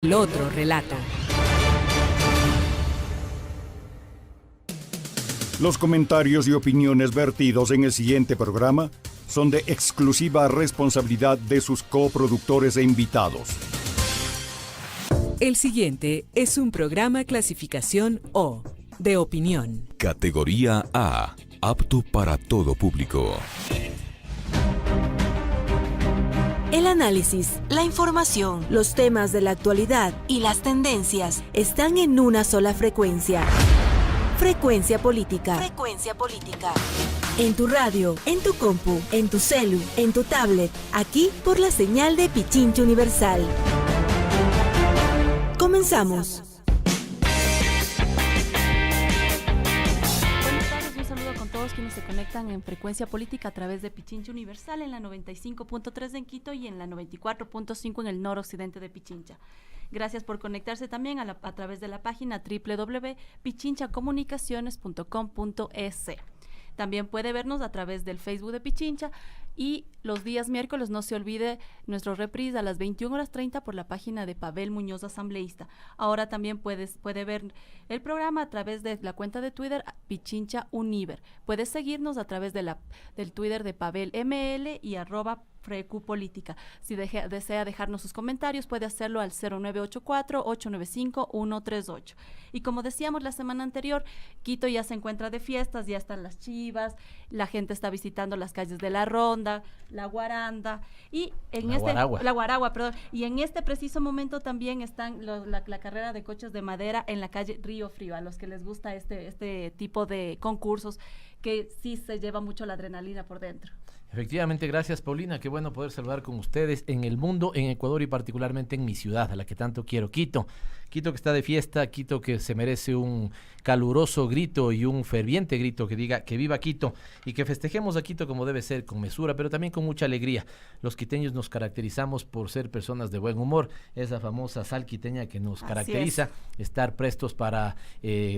El otro relato. Los comentarios y opiniones vertidos en el siguiente programa son de exclusiva responsabilidad de sus coproductores e invitados. El siguiente es un programa clasificación O, de opinión. Categoría A, apto para todo público. El análisis, la información, los temas de la actualidad y las tendencias están en una sola frecuencia. Frecuencia Política. Frecuencia Política. En tu radio, en tu compu, en tu celu, en tu tablet, aquí por la señal de Pichincha Universal. Comenzamos. Quienes se conectan en Frecuencia Política a través de Pichincha Universal en la 95.3 en Quito y en la 94.5 en el noroccidente de Pichincha. Gracias por conectarse también a través de la página www.pichinchacomunicaciones.com.es. También puede vernos a través del Facebook de Pichincha y los días miércoles no se olvide nuestro reprise a las 21:30 por la página de Pavel Muñoz Asambleísta. Ahora también puede ver el programa a través de la cuenta de Twitter Pichincha Univer. Puedes seguirnos a través de del Twitter de Pavel ML y @FrecuPolítica. Si desea dejarnos sus comentarios, puede hacerlo al 0984-895-138. Y como decíamos la semana anterior, Quito ya se encuentra de fiestas, ya están las chivas, la gente está visitando las calles de La Ronda, La Guaranda y La Guaragua, perdón. Y en este preciso momento también están la carrera de coches de madera en la calle Río Frío, a los que les gusta este tipo de concursos que sí se lleva mucho la adrenalina por dentro. Efectivamente, gracias Paulina, qué bueno poder saludar con ustedes en el mundo, en Ecuador y particularmente en mi ciudad, a la que tanto quiero, Quito. Quito que está de fiesta, Quito que se merece un caluroso grito y un ferviente grito que diga que viva Quito y que festejemos a Quito como debe ser, con mesura, pero también con mucha alegría. Los quiteños nos caracterizamos por ser personas de buen humor, esa famosa sal quiteña que nos caracteriza, estar prestos para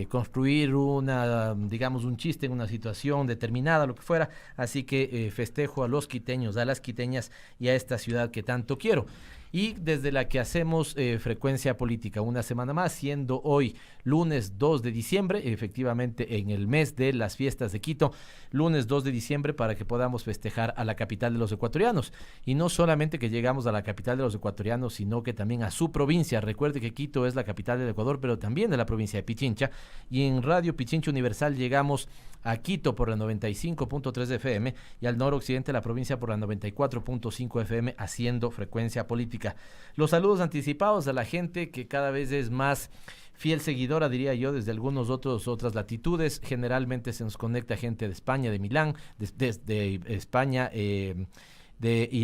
construir un chiste en una situación determinada, lo que fuera, así que festejo a los quiteños, a las quiteñas y a esta ciudad que tanto quiero. Y desde la que hacemos Frecuencia Política una semana más, siendo hoy lunes 2 de diciembre, efectivamente en el mes de las fiestas de Quito, lunes 2 de diciembre para que podamos festejar a la capital de los ecuatorianos. Y no solamente que llegamos a la capital de los ecuatorianos, sino que también a su provincia. Recuerde que Quito es la capital del Ecuador, pero también de la provincia de Pichincha. Y en Radio Pichincha Universal llegamos a Quito por la 95.3 FM y al noroccidente de la provincia por la 94.5 FM haciendo Frecuencia Política. Los saludos anticipados a la gente que cada vez es más fiel seguidora, diría yo, desde otras latitudes. Generalmente se nos conecta gente de España, de Milán, de España, de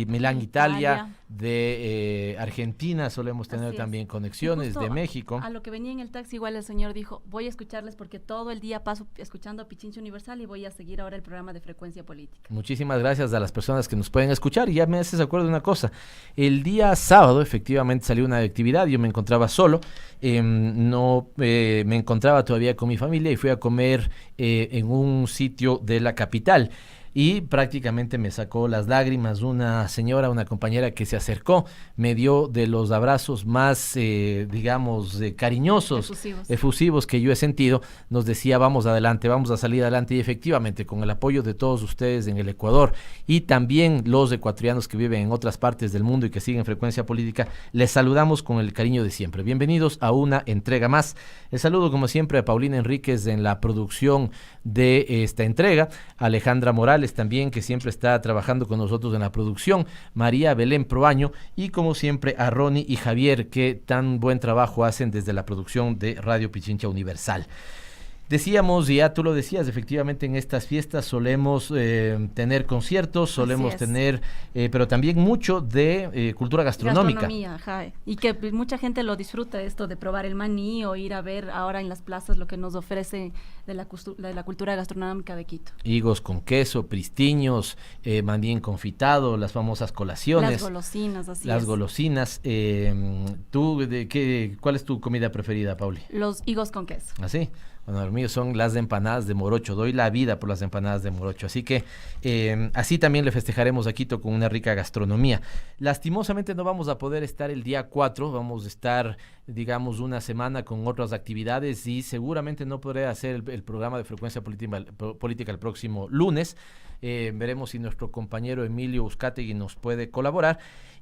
Milán, Italia, de Argentina solemos tener también conexiones, de México. A lo que venía en el taxi, igual el señor dijo, voy a escucharles porque todo el día paso escuchando a Pichincha Universal y voy a seguir ahora el programa de Frecuencia Política. Muchísimas gracias a las personas que nos pueden escuchar y ya me haces acuerdo de una cosa. El día sábado efectivamente salió una actividad, yo me encontraba solo, me encontraba todavía con mi familia y fui a comer en un sitio de la capital. Y prácticamente me sacó las lágrimas una compañera que se acercó, me dio de los abrazos más, cariñosos, efusivos que yo he sentido, nos decía vamos adelante, vamos a salir adelante y efectivamente con el apoyo de todos ustedes en el Ecuador y también los ecuatorianos que viven en otras partes del mundo y que siguen Frecuencia Política, les saludamos con el cariño de siempre. Bienvenidos a una entrega más. El saludo como siempre a Paulina Enríquez en la producción de esta entrega, Alejandra Morales también, que siempre está trabajando con nosotros en la producción, María Belén Proaño y como siempre a Ronnie y Javier, que tan buen trabajo hacen desde la producción de Radio Pichincha Universal. Decíamos, y ya tú lo decías, efectivamente en estas fiestas solemos tener conciertos, solemos tener, pero también mucho de cultura gastronómica. Y que mucha gente lo disfruta esto de probar el maní o ir a ver ahora en las plazas lo que nos ofrece de la cultura gastronómica de Quito. Higos con queso, pristiños, maní confitado, las famosas colaciones. Las golosinas, así Las es. golosinas. ¿Cuál es tu comida preferida, Pauli? Los higos con queso. ¿Así? Bueno, lo mío son las empanadas de morocho. Doy la vida por las empanadas de morocho. Así que así también le festejaremos a Quito con una rica gastronomía. Lastimosamente no vamos a poder estar el día 4. Vamos a estar, digamos, una semana con otras actividades y seguramente no podré hacer el programa de Frecuencia Política el próximo lunes. Veremos si nuestro compañero Emilio Uzcategui nos puede colaborar.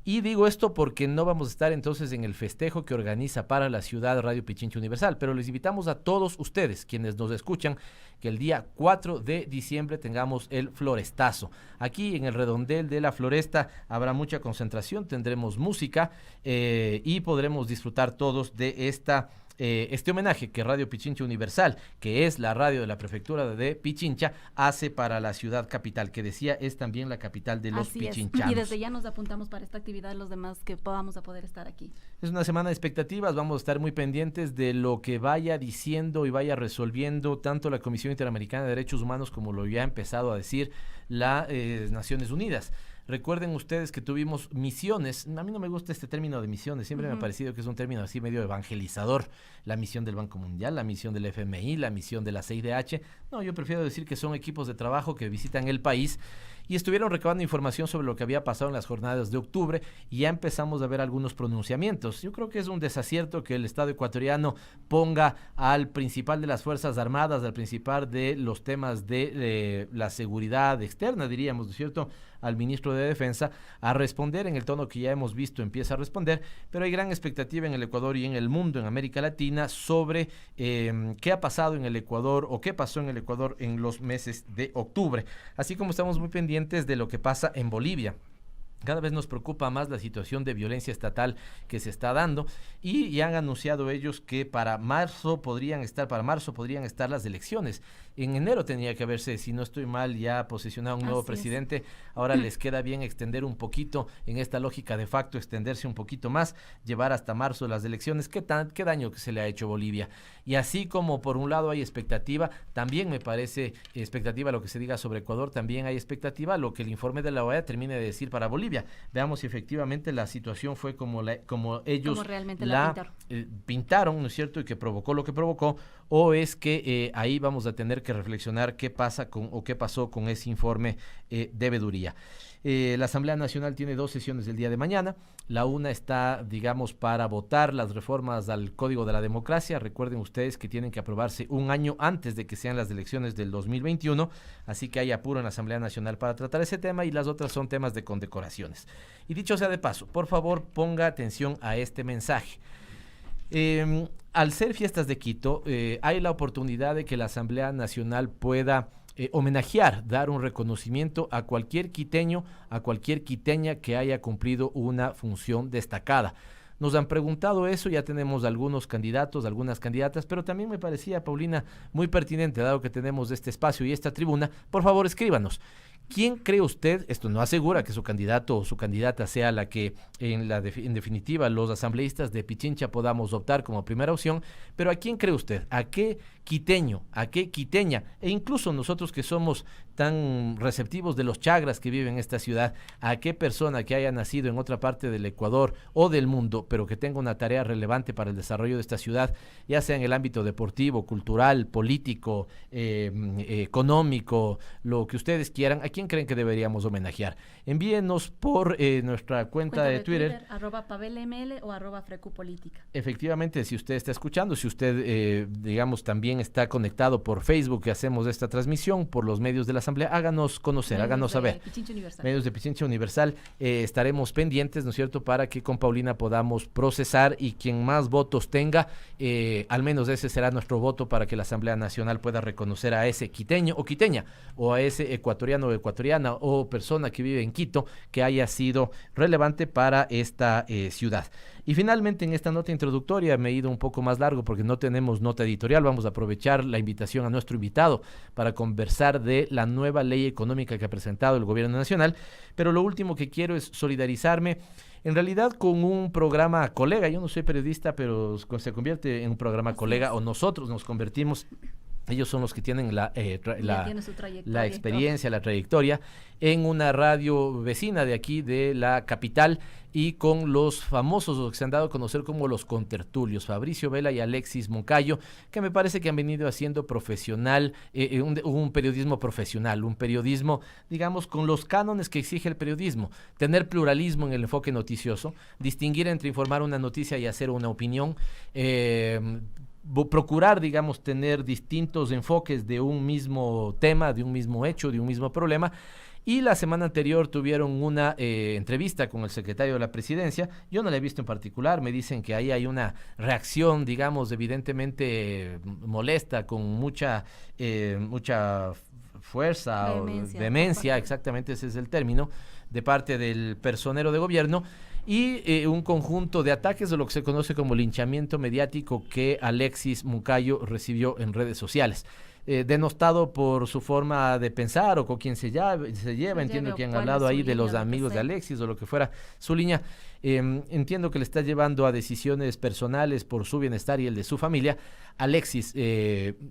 Y digo esto porque no vamos a estar entonces en el festejo que organiza para la ciudad Radio Pichincha Universal, pero les invitamos a todos ustedes, quienes nos escuchan, que el día 4 de diciembre tengamos el Florestazo. Aquí en el redondel de la Floresta habrá mucha concentración, tendremos música y podremos disfrutar todos de este homenaje que Radio Pichincha Universal, que es la radio de la prefectura de Pichincha, hace para la ciudad capital, que decía es también la capital de los pichinchanos. Y desde ya nos apuntamos para esta actividad los demás que podamos a poder estar aquí. Es una semana de expectativas, vamos a estar muy pendientes de lo que vaya diciendo y vaya resolviendo tanto la Comisión Interamericana de Derechos Humanos como lo ya ha empezado a decir las Naciones Unidas. Recuerden ustedes que tuvimos misiones. A mí no me gusta este término de misiones, siempre me ha parecido que es un término así medio evangelizador. La misión del Banco Mundial, la misión del FMI, la misión de la CIDH. No, yo prefiero decir que son equipos de trabajo que visitan el país y estuvieron recabando información sobre lo que había pasado en las jornadas de octubre y ya empezamos a ver algunos pronunciamientos. Yo creo que es un desacierto que el Estado ecuatoriano ponga al principal de las Fuerzas Armadas, al principal de los temas de la seguridad externa, diríamos, ¿no es cierto?, al ministro de Defensa, a responder en el tono que ya hemos visto empieza a responder, pero hay gran expectativa en el Ecuador y en el mundo, en América Latina, sobre qué ha pasado en el Ecuador o qué pasó en el Ecuador en los meses de octubre, así como estamos muy pendientes de lo que pasa en Bolivia. Cada vez nos preocupa más la situación de violencia estatal que se está dando y ya han anunciado ellos que para marzo podrían estar las elecciones. En enero tenía que haberse, si no estoy mal, ya posesionado un nuevo presidente. Ahora les queda bien extender un poquito, en esta lógica de facto, extenderse un poquito más, llevar hasta marzo las elecciones. ¿Qué daño que se le ha hecho a Bolivia? Y así como por un lado hay expectativa, también me parece expectativa lo que se diga sobre Ecuador, también hay expectativa lo que el informe de la OEA termine de decir para Bolivia. Veamos si efectivamente la situación fue como ellos realmente la pintaron, ¿no es cierto?, y que provocó lo que provocó, o es que ahí vamos a tener que reflexionar qué pasa qué pasó con ese informe de veeduría. La Asamblea Nacional tiene 2 sesiones el día de mañana. La una está, digamos, para votar las reformas al Código de la Democracia. Recuerden ustedes que tienen que aprobarse un año antes de que sean las elecciones del 2021, así que hay apuro en la Asamblea Nacional para tratar ese tema y las otras son temas de condecoraciones. Y dicho sea de paso, por favor ponga atención a este mensaje. Al ser fiestas de Quito, hay la oportunidad de que la Asamblea Nacional pueda homenajear, dar un reconocimiento a cualquier quiteño, a cualquier quiteña que haya cumplido una función destacada. Nos han preguntado eso, ya tenemos algunos candidatos, algunas candidatas, pero también me parecía, Paulina, muy pertinente, dado que tenemos este espacio y esta tribuna, por favor escríbanos. ¿Quién cree usted? Esto no asegura que su candidato o su candidata sea la que en definitiva los asambleístas de Pichincha podamos optar como primera opción, pero ¿a quién cree usted? ¿A qué quiteño? ¿A qué quiteña? E incluso nosotros que somos tan receptivos de los chagras que viven en esta ciudad, ¿a qué persona que haya nacido en otra parte del Ecuador o del mundo, pero que tenga una tarea relevante para el desarrollo de esta ciudad, ya sea en el ámbito deportivo, cultural, político, económico, lo que ustedes quieran, ¿a quién creen que deberíamos homenajear? Envíenos por nuestra cuenta de Twitter @PavelML o @FrecuPolítica. Efectivamente, si usted está escuchando, si usted, digamos, también está conectado por Facebook, que hacemos esta transmisión, por los medios de la Asamblea, háganos conocer, háganos saber. Medios de Pichincha Universal, estaremos pendientes, ¿no es cierto?, para que con Paulina podamos procesar y quien más votos tenga, al menos ese será nuestro voto para que la Asamblea Nacional pueda reconocer a ese quiteño o quiteña, o a ese ecuatoriano o ecuatoriana o persona que vive en Quito que haya sido relevante para esta ciudad. Y finalmente, en esta nota introductoria me he ido un poco más largo porque no tenemos nota editorial. Vamos a aprovechar la invitación a nuestro invitado para conversar de la nueva ley económica que ha presentado el gobierno nacional. Pero lo último que quiero es solidarizarme en realidad con un programa colega. Yo no soy periodista, pero se convierte en un programa colega, o nosotros nos convertimos Ellos son los que tienen Ya tiene su trayectoria la experiencia, la trayectoria en una radio vecina de aquí, de la capital, y con los famosos, los que se han dado a conocer como los contertulios, Fabricio Vela y Alexis Moncayo, que me parece que han venido haciendo profesional, un periodismo profesional, un periodismo, digamos, con los cánones que exige el periodismo, tener pluralismo en el enfoque noticioso, distinguir entre informar una noticia y hacer una opinión, procurar, digamos, tener distintos enfoques de un mismo tema, de un mismo hecho, de un mismo problema. Y la semana anterior tuvieron una entrevista con el secretario de la Presidencia. Yo no la he visto en particular, me dicen que ahí hay una reacción, digamos, evidentemente molesta, con mucha fuerza, vehemencia, exactamente ese es el término, de parte del personero de gobierno, y un conjunto de ataques de lo que se conoce como linchamiento mediático que Alexis Moncayo recibió en redes sociales. Denostado por su forma de pensar o con quien se lleva, entiendo que han hablado ahí de los amigos de Alexis o lo que fuera su línea. Entiendo que le está llevando a decisiones personales por su bienestar y el de su familia. Alexis,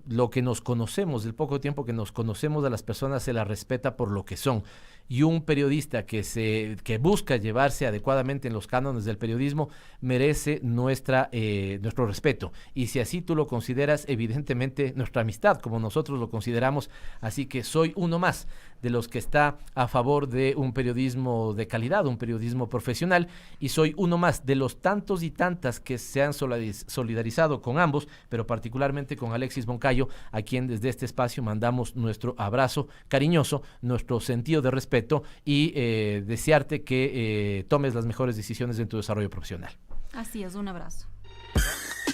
lo que nos conocemos, el poco tiempo que nos conocemos de las personas, se las respeta por lo que son. Y un periodista que busca llevarse adecuadamente en los cánones del periodismo merece nuestro respeto. Y si así tú lo consideras, evidentemente nuestra amistad, como nosotros lo consideramos. Así que soy uno más de los que está a favor de un periodismo de calidad, un periodismo profesional, y soy uno más de los tantos y tantas que se han solidarizado con ambos, pero particularmente con Alexis Moncayo, a quien desde este espacio mandamos nuestro abrazo cariñoso, nuestro sentido de respeto y desearte que tomes las mejores decisiones en tu desarrollo profesional. Así es, un abrazo.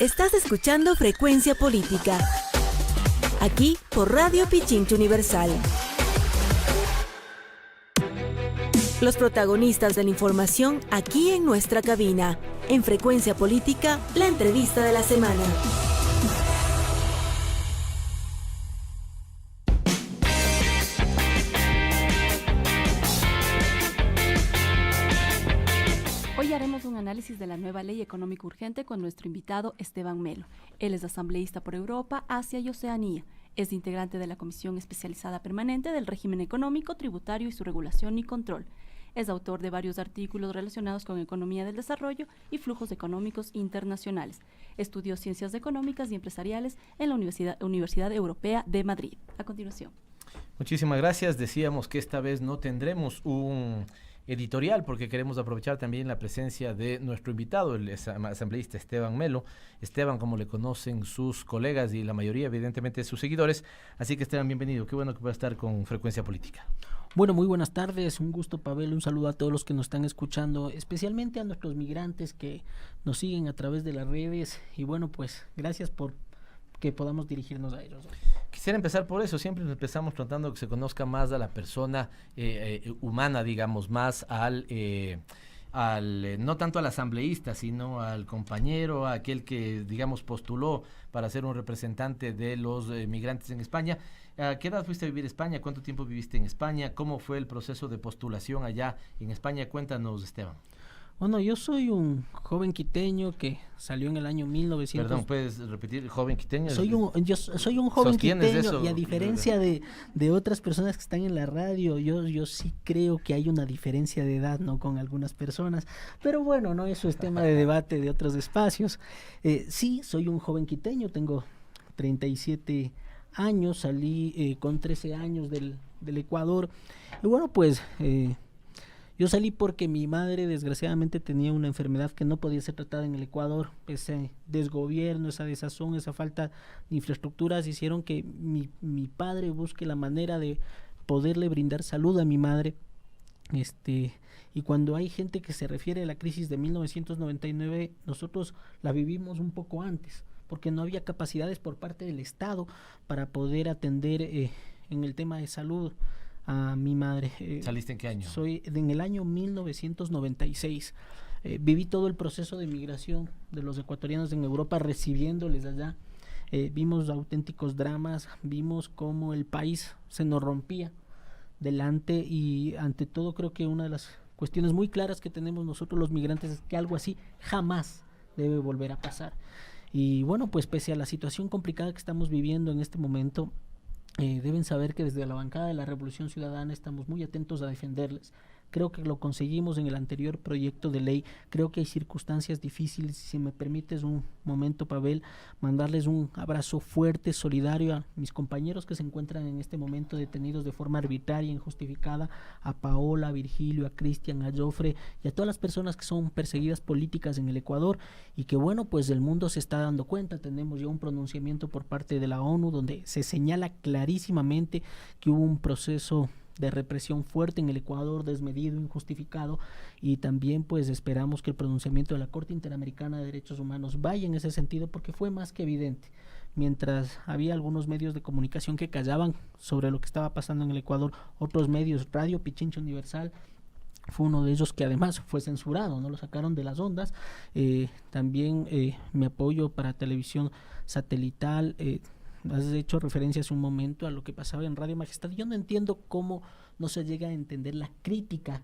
Estás escuchando Frecuencia Política, aquí por Radio Pichincha Universal. Los protagonistas de la información aquí en nuestra cabina. En Frecuencia Política, la entrevista de la semana. Hoy haremos un análisis de la nueva ley económica urgente con nuestro invitado Esteban Melo. Él es asambleísta por Europa, Asia y Oceanía. Es integrante de la Comisión Especializada Permanente del Régimen Económico, Tributario y su Regulación y Control. Es autor de varios artículos relacionados con economía del desarrollo y flujos económicos internacionales. Estudió Ciencias Económicas y Empresariales en la Universidad Europea de Madrid. A continuación. Muchísimas gracias. Decíamos que esta vez no tendremos un editorial porque queremos aprovechar también la presencia de nuestro invitado, el asambleísta Esteban Melo. Esteban, como le conocen sus colegas y la mayoría evidentemente sus seguidores, así que Esteban, bienvenido, qué bueno que pueda estar con Frecuencia Política. Bueno, muy buenas tardes, un gusto, Pavel, un saludo a todos los que nos están escuchando, especialmente a nuestros migrantes que nos siguen a través de las redes, y bueno, pues gracias por que podamos dirigirnos a ellos. Quisiera empezar por eso, siempre empezamos tratando de que se conozca más a la persona humana, digamos, más no tanto al asambleísta, sino al compañero, a aquel que, digamos, postuló para ser un representante de los migrantes en España. ¿A qué edad fuiste a vivir a España? ¿Cuánto tiempo viviste en España? ¿Cómo fue el proceso de postulación allá en España? Cuéntanos, Esteban. Bueno, yo soy un joven quiteño que salió en el año 1900. Perdón, ¿puedes repetir? ¿Joven quiteño? Yo soy un joven quiteño eso? Y a diferencia de otras personas que están en la radio, yo sí creo que hay una diferencia de edad, ¿no? Con algunas personas. Pero bueno, no, eso es tema de debate de otros espacios. Sí, soy un joven quiteño, tengo 37 años, salí con 13 años del Ecuador. Y bueno, pues yo salí porque mi madre desgraciadamente tenía una enfermedad que no podía ser tratada en el Ecuador. Ese desgobierno, esa desazón, esa falta de infraestructuras hicieron que mi padre busque la manera de poderle brindar salud a mi madre. Y cuando hay gente que se refiere a la crisis de 1999, nosotros la vivimos un poco antes, porque no había capacidades por parte del Estado para poder atender en el tema de salud a mi madre. ¿Saliste en qué año? Soy en el año 1996. Viví todo el proceso de migración de los ecuatorianos en Europa, recibiéndoles allá. Vimos auténticos dramas, vimos cómo el país se nos rompía delante, y ante todo creo que una de las cuestiones muy claras que tenemos nosotros los migrantes es que algo así jamás debe volver a pasar. Y bueno, pues pese a la situación complicada que estamos viviendo en este momento, deben saber que desde la bancada de la Revolución Ciudadana estamos muy atentos a defenderles. Creo que lo conseguimos en el anterior proyecto de ley. Creo que hay circunstancias difíciles. Si me permites un momento, Pavel, mandarles un abrazo fuerte, solidario a mis compañeros que se encuentran en este momento detenidos de forma arbitraria e injustificada, a Paola, a Virgilio, a Cristian, a Jofre y a todas las personas que son perseguidas políticas en el Ecuador, y que bueno, pues el mundo se está dando cuenta. Tenemos ya un pronunciamiento por parte de la ONU donde se señala clarísimamente que hubo un proceso de represión fuerte en el Ecuador, desmedido, injustificado, y también pues esperamos que el pronunciamiento de la Corte Interamericana de Derechos Humanos vaya en ese sentido, porque fue más que evidente. Mientras había algunos medios de comunicación que callaban sobre lo que estaba pasando en el Ecuador, otros medios, Radio Pichincha Universal fue uno de ellos que además fue censurado, no lo sacaron de las ondas. También mi apoyo para televisión satelital. Has hecho referencia hace un momento a lo que pasaba en Radio Majestad. Yo no entiendo cómo no se llega a entender la crítica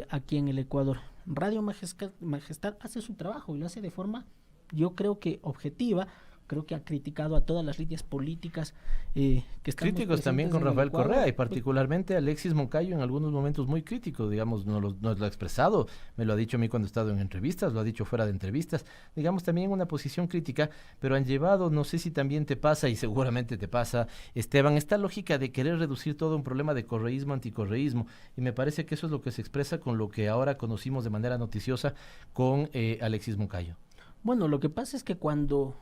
aquí en el Ecuador. Radio Majestad hace su trabajo y lo hace de forma, yo creo que objetiva. Creo que ha criticado a todas las líneas políticas que están críticos también con Rafael Correa, y particularmente Alexis Moncayo en algunos momentos muy críticos, digamos, nos lo ha expresado, me lo ha dicho a mí cuando he estado en entrevistas, lo ha dicho fuera de entrevistas, digamos, también una posición crítica, pero han llevado, no sé si también te pasa, y seguramente te pasa, Esteban, esta lógica de querer reducir todo a un problema de correísmo, anticorreísmo, y me parece que eso es lo que se expresa con lo que ahora conocimos de manera noticiosa con Alexis Moncayo. Bueno, lo que pasa es que cuando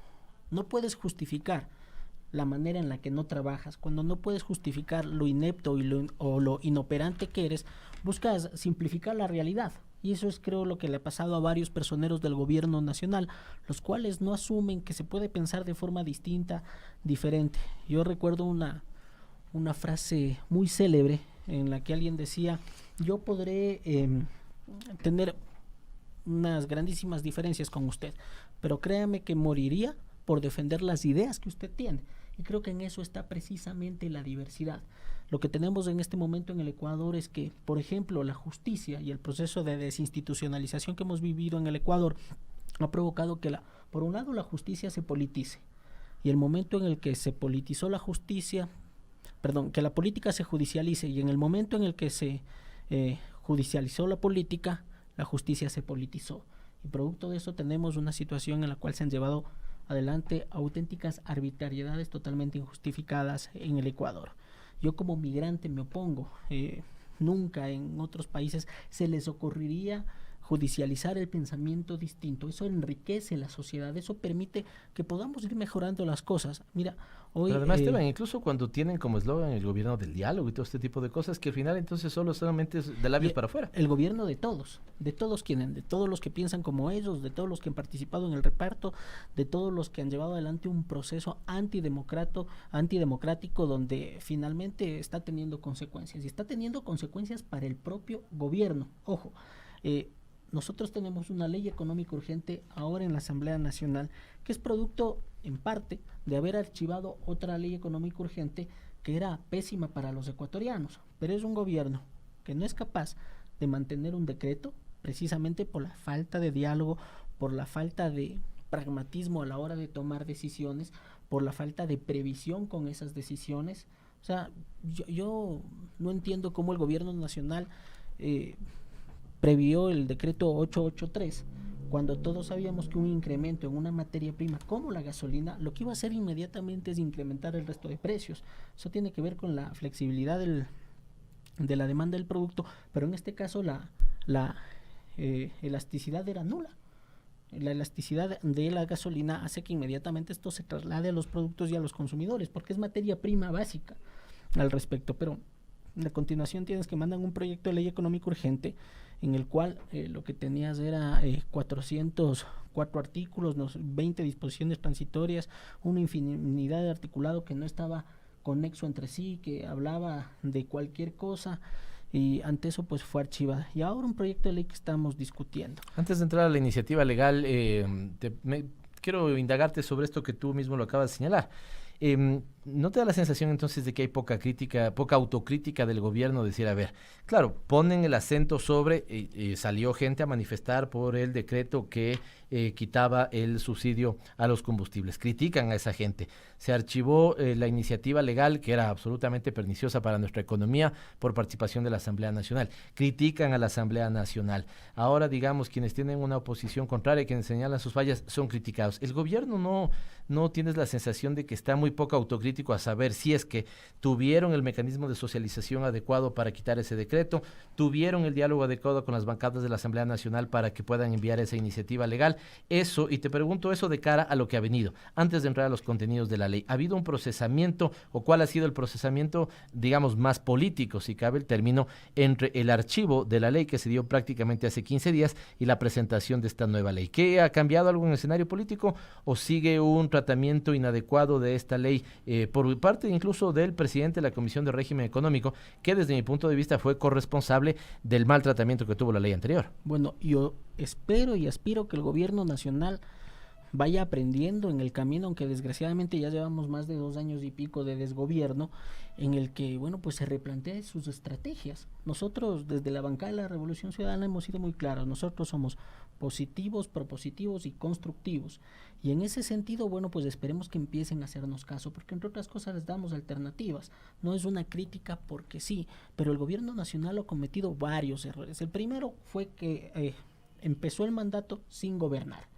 no puedes justificar la manera en la que no trabajas, cuando no puedes justificar lo inepto o lo inoperante que eres, buscas simplificar la realidad. Y eso es, creo, lo que le ha pasado a varios personeros del gobierno nacional, los cuales no asumen que se puede pensar de forma distinta, diferente. Yo recuerdo una frase muy célebre en la que alguien decía: yo podré tener unas grandísimas diferencias con usted, pero créame que moriría por defender las ideas que usted tiene. Y creo que en eso está precisamente la diversidad. Lo que tenemos en este momento en el Ecuador es que, por ejemplo, la justicia y el proceso de desinstitucionalización que hemos vivido en el Ecuador ha provocado que, por un lado, la justicia se politice. Y el momento en el que se politizó la justicia, que la política se judicialice, y en el momento en el que se judicializó la política, la justicia se politizó. Y producto de eso tenemos una situación en la cual se han llevado adelante auténticas arbitrariedades totalmente injustificadas en el Ecuador. Yo como migrante me opongo. Nunca en otros países se les ocurriría judicializar el pensamiento distinto. Eso enriquece la sociedad, eso permite que podamos ir mejorando las cosas. Mira, hoy... Pero además, Esteban, incluso cuando tienen como eslogan el gobierno del diálogo y todo este tipo de cosas, que al final entonces solamente es de labios para afuera. El gobierno de todos quienes, de todos los que piensan como ellos, de todos los que han participado en el reparto, de todos los que han llevado adelante un proceso antidemocrático donde finalmente está teniendo consecuencias, y está teniendo consecuencias para el propio gobierno. Ojo, nosotros tenemos una ley económica urgente ahora en la Asamblea Nacional, que es producto, en parte, de haber archivado otra ley económica urgente que era pésima para los ecuatorianos. Pero es un gobierno que no es capaz de mantener un decreto, precisamente por la falta de diálogo, por la falta de pragmatismo a la hora de tomar decisiones, por la falta de previsión con esas decisiones. O sea, yo no entiendo cómo el gobierno nacional previó el decreto 883, cuando todos sabíamos que un incremento en una materia prima como la gasolina, lo que iba a hacer inmediatamente es incrementar el resto de precios. Eso tiene que ver con la flexibilidad de la demanda del producto, pero en este caso la elasticidad era nula. La elasticidad de la gasolina hace que inmediatamente esto se traslade a los productos y a los consumidores, porque es materia prima básica al respecto. Pero a continuación tienes que mandan un proyecto de ley económica urgente en el cual lo que tenías era 404 artículos, 20 disposiciones transitorias, una infinidad de articulado que no estaba conexo entre sí, que hablaba de cualquier cosa, y ante eso pues fue archivada. Y ahora un proyecto de ley que estamos discutiendo. Antes de entrar a la iniciativa legal, quiero indagarte sobre esto que tú mismo lo acabas de señalar. ¿No te da la sensación entonces de que hay poca autocrítica del gobierno? Decir, a ver, claro, ponen el acento sobre, salió gente a manifestar por el decreto que quitaba el subsidio a los combustibles. Critican a esa gente. Se archivó la iniciativa legal que era absolutamente perniciosa para nuestra economía por participación de la Asamblea Nacional. Critican a la Asamblea Nacional. Ahora, digamos, quienes tienen una oposición contraria, quienes señalan sus fallas, son criticados. El gobierno no tienes la sensación de que está muy poco autocrítico a saber si es que tuvieron el mecanismo de socialización adecuado para quitar ese decreto, tuvieron el diálogo adecuado con las bancadas de la Asamblea Nacional para que puedan enviar esa iniciativa legal. Eso, y te pregunto eso de cara a lo que ha venido. Antes de entrar a los contenidos de la ley, ¿ha habido un procesamiento o cuál ha sido el procesamiento, digamos, más político, si cabe el término, entre el archivo de la ley que se dio prácticamente hace 15 días y la presentación de esta nueva ley? ¿Qué ha cambiado algo en el escenario político o sigue un tratamiento inadecuado de esta ley por parte incluso del presidente de la Comisión de Régimen Económico, que desde mi punto de vista fue corresponsable del mal tratamiento que tuvo la ley anterior? Bueno, yo espero y aspiro que el gobierno nacional vaya aprendiendo en el camino, aunque desgraciadamente ya llevamos más de 2 años y pico de desgobierno, en el que, bueno, pues se replantea sus estrategias. Nosotros, desde la bancada de la Revolución Ciudadana, hemos sido muy claros. Nosotros somos positivos, propositivos y constructivos. Y en ese sentido, bueno, pues esperemos que empiecen a hacernos caso, porque entre otras cosas les damos alternativas. No es una crítica porque sí, pero el gobierno nacional ha cometido varios errores. El primero fue que empezó el mandato sin gobernar.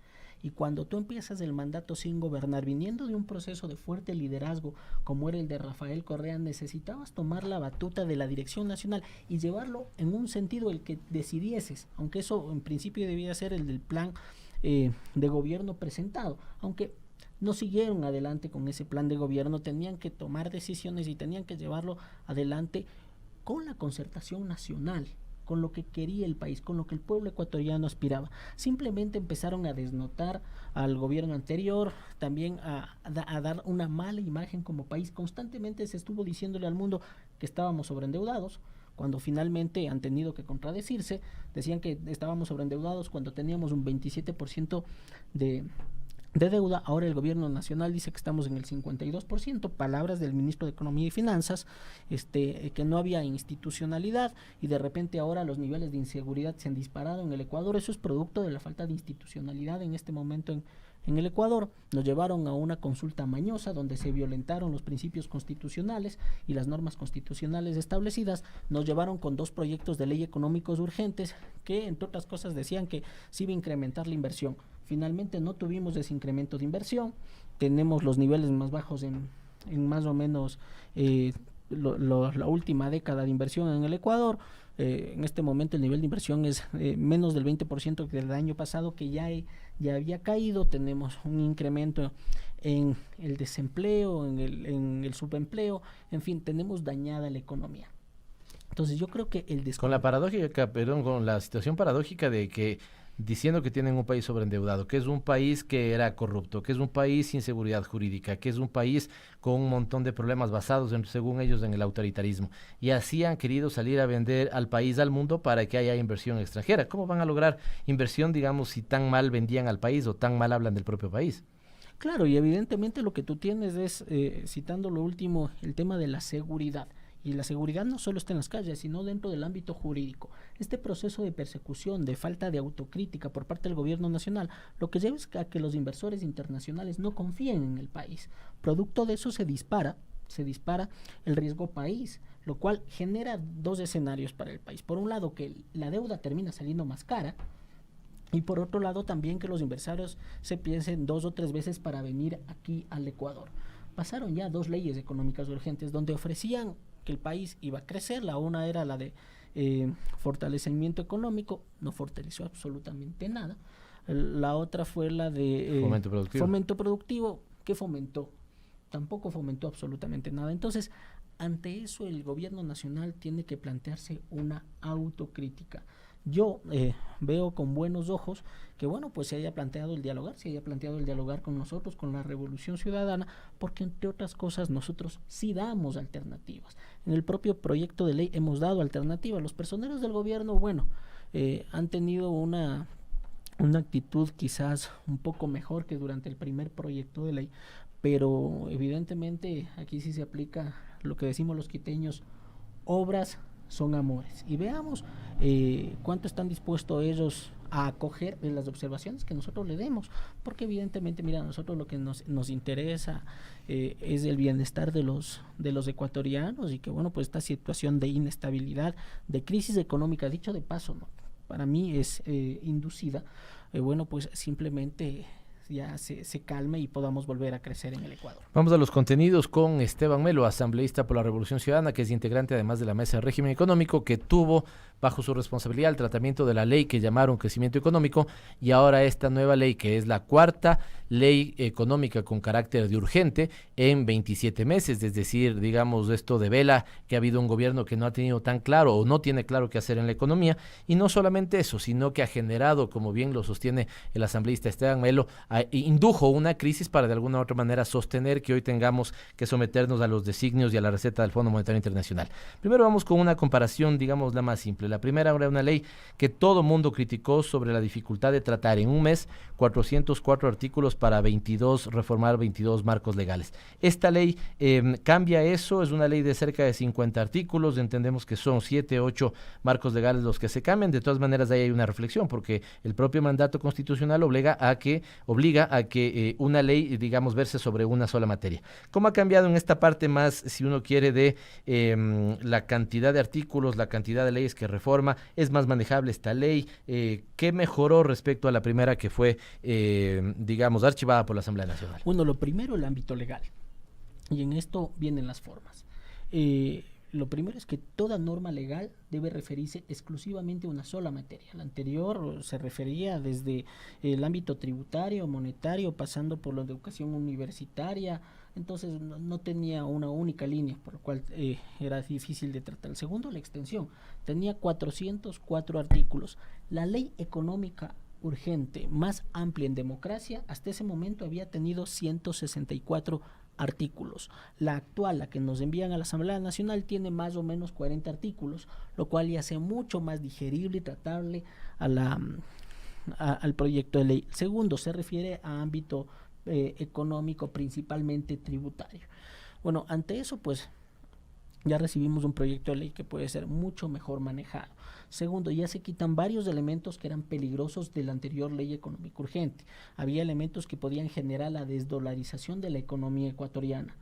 Y cuando tú empiezas el mandato sin gobernar, viniendo de un proceso de fuerte liderazgo como era el de Rafael Correa, necesitabas tomar la batuta de la dirección nacional y llevarlo en un sentido el que decidieses, aunque eso en principio debía ser el del plan de gobierno presentado, aunque no siguieron adelante con ese plan de gobierno, tenían que tomar decisiones y tenían que llevarlo adelante con la concertación nacional, con lo que quería el país, con lo que el pueblo ecuatoriano aspiraba. Simplemente empezaron a desnotar al gobierno anterior, también a dar una mala imagen como país. Constantemente se estuvo diciéndole al mundo que estábamos sobreendeudados, cuando finalmente han tenido que contradecirse. Decían que estábamos sobreendeudados cuando teníamos un 27% de deuda. Ahora el gobierno nacional dice que estamos en el 52%, palabras del ministro de Economía y Finanzas, que no había institucionalidad, y de repente ahora los niveles de inseguridad se han disparado en el Ecuador. Eso es producto de la falta de institucionalidad en este momento en el Ecuador. Nos llevaron a una consulta mañosa donde se violentaron los principios constitucionales y las normas constitucionales establecidas. Nos llevaron con 2 proyectos de ley económicos urgentes que, entre otras cosas, decían que se iba a incrementar la inversión. Finalmente no tuvimos ese incremento de inversión. Tenemos los niveles más bajos en más o menos la última década de inversión en el Ecuador. En este momento el nivel de inversión es menos del 20% que del año pasado, que ya había caído. Tenemos un incremento en el desempleo, en el subempleo, en fin, tenemos dañada la economía. Entonces yo creo que con la situación paradójica de que, diciendo que tienen un país sobreendeudado, que es un país que era corrupto, que es un país sin seguridad jurídica, que es un país con un montón de problemas basados, según ellos, en el autoritarismo. Y así han querido salir a vender al país, al mundo, para que haya inversión extranjera. ¿Cómo van a lograr inversión, digamos, si tan mal vendían al país o tan mal hablan del propio país? Claro, y evidentemente lo que tú tienes es, citando lo último, el tema de la seguridad. Y la seguridad no solo está en las calles, sino dentro del ámbito jurídico. Este proceso de persecución, de falta de autocrítica por parte del gobierno nacional, lo que lleva es a que los inversores internacionales no confíen en el país. Producto de eso se dispara el riesgo país, lo cual genera 2 escenarios para el país. Por un lado, que la deuda termina saliendo más cara, y por otro lado también que los inversores se piensen 2 o 3 veces para venir aquí al Ecuador. Pasaron ya 2 leyes económicas urgentes donde ofrecían que el país iba a crecer. La una era la de fortalecimiento económico, no fortaleció absolutamente nada. La otra fue la de fomento productivo, que fomentó, tampoco fomentó absolutamente nada. Entonces, ante eso el gobierno nacional tiene que plantearse una autocrítica. Yo veo con buenos ojos que, bueno, pues se haya planteado el dialogar con nosotros, con la Revolución Ciudadana, porque entre otras cosas nosotros sí damos alternativas. En el propio proyecto de ley hemos dado alternativas. Los personeros del gobierno, bueno, han tenido una actitud quizás un poco mejor que durante el primer proyecto de ley, pero evidentemente aquí sí se aplica lo que decimos los quiteños: obras son amores. Y veamos cuánto están dispuestos ellos a acoger las observaciones que nosotros le demos, porque evidentemente, mira, a nosotros lo que nos interesa es el bienestar de los ecuatorianos, y que bueno, pues esta situación de inestabilidad, de crisis económica, dicho de paso, ¿no?, para mí es inducida, bueno, pues simplemente ya se calme y podamos volver a crecer en el Ecuador. Vamos a los contenidos con Esteban Melo, asambleísta por la Revolución Ciudadana, que es integrante además de la Mesa de Régimen Económico, que tuvo bajo su responsabilidad el tratamiento de la ley que llamaron crecimiento económico, y ahora esta nueva ley, que es la cuarta ley económica con carácter de urgente en 27 meses, es decir, digamos, esto devela que ha habido un gobierno que no ha tenido tan claro o no tiene claro qué hacer en la economía, y no solamente eso, sino que ha generado, como bien lo sostiene el asambleísta Esteban Melo, indujo una crisis para de alguna u otra manera sostener que hoy tengamos que someternos a los designios y a la receta del Fondo Monetario Internacional. Primero vamos con una comparación, digamos, la más simple. La primera era una ley que todo mundo criticó sobre la dificultad de tratar en un mes 404 artículos para reformar 22 marcos legales. Esta ley cambia eso, es una ley de cerca de 50 artículos, entendemos que son 7, 8 marcos legales los que se cambian. De todas maneras, ahí hay una reflexión, porque el propio mandato constitucional obliga a que una ley, digamos, verse sobre una sola materia. ¿Cómo ha cambiado en esta parte más, si uno quiere, de la cantidad de artículos, la cantidad de leyes que reforma? ¿Es más manejable esta ley? ¿Qué mejoró respecto a la primera que fue, digamos, archivada por la Asamblea Nacional? Bueno, lo primero, el ámbito legal. Y en esto vienen las formas. Lo primero es que toda norma legal debe referirse exclusivamente a una sola materia. La anterior se refería desde el ámbito tributario, monetario, pasando por la educación universitaria. Entonces no tenía una única línea, por lo cual era difícil de tratar. El segundo, la extensión. Tenía 404 artículos. La ley económica urgente más amplia en democracia hasta ese momento había tenido 164 artículos. La actual, la que nos envían a la Asamblea Nacional, tiene más o menos 40 artículos, lo cual ya hace mucho más digerible y tratable al proyecto de ley. Segundo, se refiere a ámbito económico, principalmente tributario. Bueno, ante eso, pues ya recibimos un proyecto de ley que puede ser mucho mejor manejado. Segundo, ya se quitan varios elementos que eran peligrosos de la anterior ley económica urgente. Había elementos que podían generar la desdolarización de la economía ecuatoriana.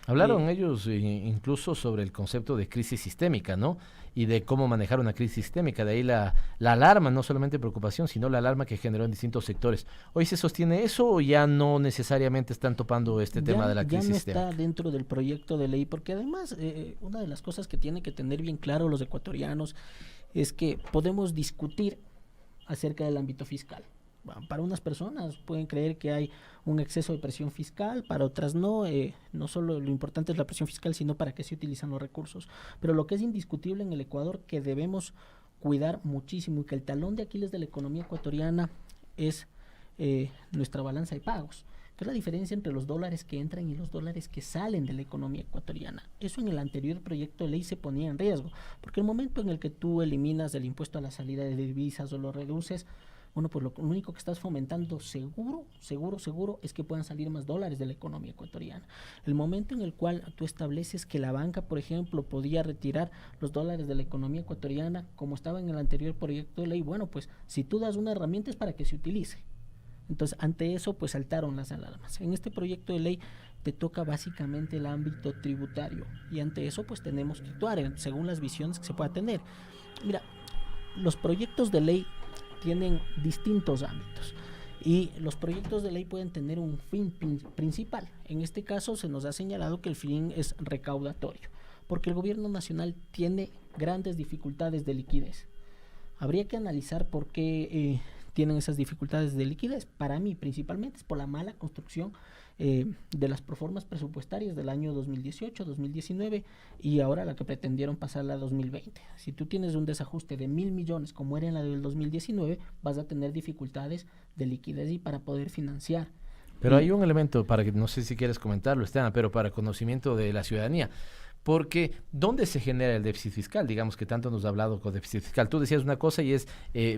Hablaron ellos incluso sobre el concepto de crisis sistémica, ¿no? Y de cómo manejar una crisis sistémica. De ahí la alarma, no solamente preocupación, sino la alarma que generó en distintos sectores. ¿Hoy se sostiene eso o ya no necesariamente están topando este tema de la crisis sistémica? Ya no está dentro del proyecto de ley, porque además una de las cosas que tienen que tener bien claro los ecuatorianos es que podemos discutir acerca del ámbito fiscal. Para unas personas pueden creer que hay un exceso de presión fiscal, para otras no. No solo lo importante es la presión fiscal, sino para qué se utilizan los recursos. Pero lo que es indiscutible en el Ecuador, que debemos cuidar muchísimo, y que el talón de Aquiles de la economía ecuatoriana es nuestra balanza de pagos, que es la diferencia entre los dólares que entran y los dólares que salen de la economía ecuatoriana. Eso en el anterior proyecto de ley se ponía en riesgo, porque el momento en el que tú eliminas el impuesto a la salida de divisas o lo reduces, bueno, pues lo único que estás fomentando seguro es que puedan salir más dólares de la economía ecuatoriana. El momento en el cual tú estableces que la banca, por ejemplo, podía retirar los dólares de la economía ecuatoriana, como estaba en el anterior proyecto de ley, bueno, pues si tú das una herramienta es para que se utilice. Entonces, ante eso, pues saltaron las alarmas. En este proyecto de ley te toca básicamente el ámbito tributario, y ante eso, pues tenemos que actuar según las visiones que se pueda tener. Mira, los proyectos de ley tienen distintos ámbitos y los proyectos de ley pueden tener un fin principal. En este caso se nos ha señalado que el fin es recaudatorio, porque el gobierno nacional tiene grandes dificultades de liquidez. Habría que analizar por qué tienen esas dificultades de liquidez. Para mí, principalmente, es por la mala construcción de las proformas presupuestarias del año 2018, 2019 y ahora la que pretendieron pasarla a 2020. Si tú tienes un desajuste de 1.000 millones como era en la del 2019, vas a tener dificultades de liquidez y para poder financiar. Pero hay un elemento, para que no sé si quieres comentarlo, Esteban, pero para conocimiento de la ciudadanía. porque ¿dónde se genera el déficit fiscal? Digamos que tanto nos ha hablado con déficit fiscal. Tú decías una cosa y es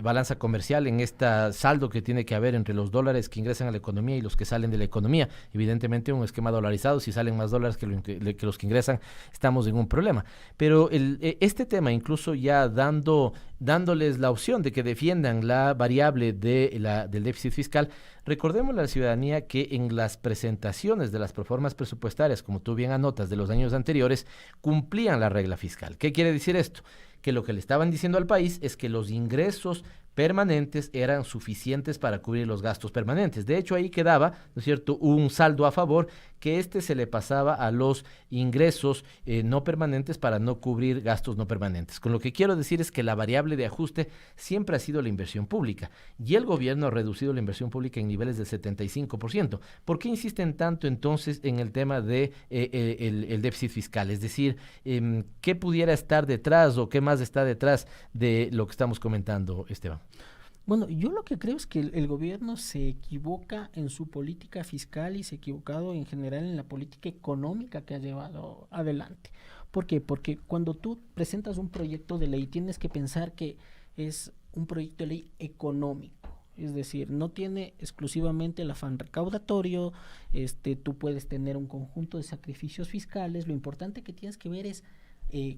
balanza comercial en este saldo que tiene que haber entre los dólares que ingresan a la economía y los que salen de la economía. Evidentemente un esquema dolarizado, si salen más dólares que los que ingresan, estamos en un problema. Pero este tema, incluso ya dándoles la opción de que defiendan la variable del déficit fiscal, recordemos a la ciudadanía que en las presentaciones de las proformas presupuestarias, como tú bien anotas, de los años anteriores, cumplían la regla fiscal. ¿Qué quiere decir esto? Que lo que le estaban diciendo al país es que los ingresos permanentes eran suficientes para cubrir los gastos permanentes. De hecho, ahí quedaba, ¿no es cierto?, un saldo a favor que se le pasaba a los ingresos no permanentes para no cubrir gastos no permanentes. Con lo que quiero decir es que la variable de ajuste siempre ha sido la inversión pública y el gobierno ha reducido la inversión pública en niveles del 75%. ¿Por qué insisten tanto entonces en el tema de el déficit fiscal? Es decir, ¿qué pudiera estar detrás o qué más está detrás de lo que estamos comentando, Esteban? Bueno, yo lo que creo es que el gobierno se equivoca en su política fiscal y se ha equivocado en general en la política económica que ha llevado adelante. ¿Por qué? Porque cuando tú presentas un proyecto de ley tienes que pensar que es un proyecto de ley económico. Es decir, no tiene exclusivamente el afán recaudatorio, tú puedes tener un conjunto de sacrificios fiscales. Lo importante que tienes que ver es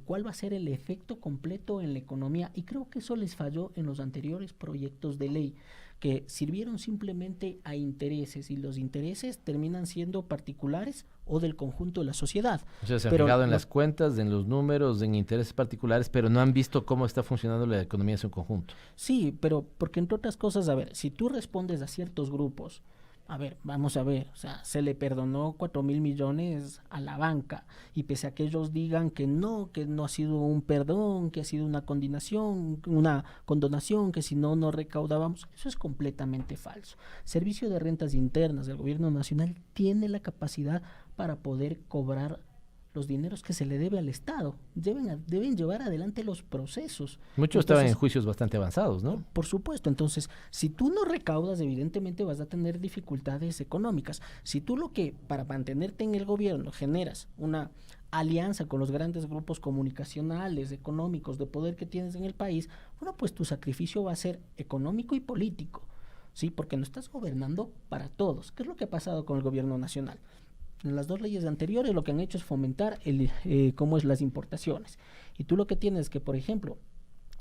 cuál va a ser el efecto completo en la economía, y creo que eso les falló en los anteriores proyectos de ley, que sirvieron simplemente a intereses, y los intereses terminan siendo particulares o del conjunto de la sociedad. O sea, se han fijado en las cuentas, en los números, en intereses particulares, pero no han visto cómo está funcionando la economía en su conjunto. Sí, pero porque entre otras cosas, a ver, si tú respondes a ciertos grupos, a ver, vamos a ver, o sea, se le perdonó 4.000 millones a la banca, y pese a que ellos digan que no ha sido un perdón, que ha sido una condonación, que si no recaudábamos, eso es completamente falso. Servicio de Rentas Internas del Gobierno Nacional tiene la capacidad para poder cobrar los dineros que se le debe al Estado. Deben llevar adelante los procesos. Muchos estaban en juicios bastante avanzados, ¿no? Por supuesto. Entonces, si tú no recaudas, evidentemente vas a tener dificultades económicas. Si tú para mantenerte en el gobierno generas una alianza con los grandes grupos comunicacionales, económicos, de poder que tienes en el país, bueno, pues tu sacrificio va a ser económico y político, ¿sí? Porque no estás gobernando para todos. ¿Qué es lo que ha pasado con el gobierno nacional? En las dos leyes anteriores lo que han hecho es fomentar las importaciones. Y tú lo que tienes es que, por ejemplo,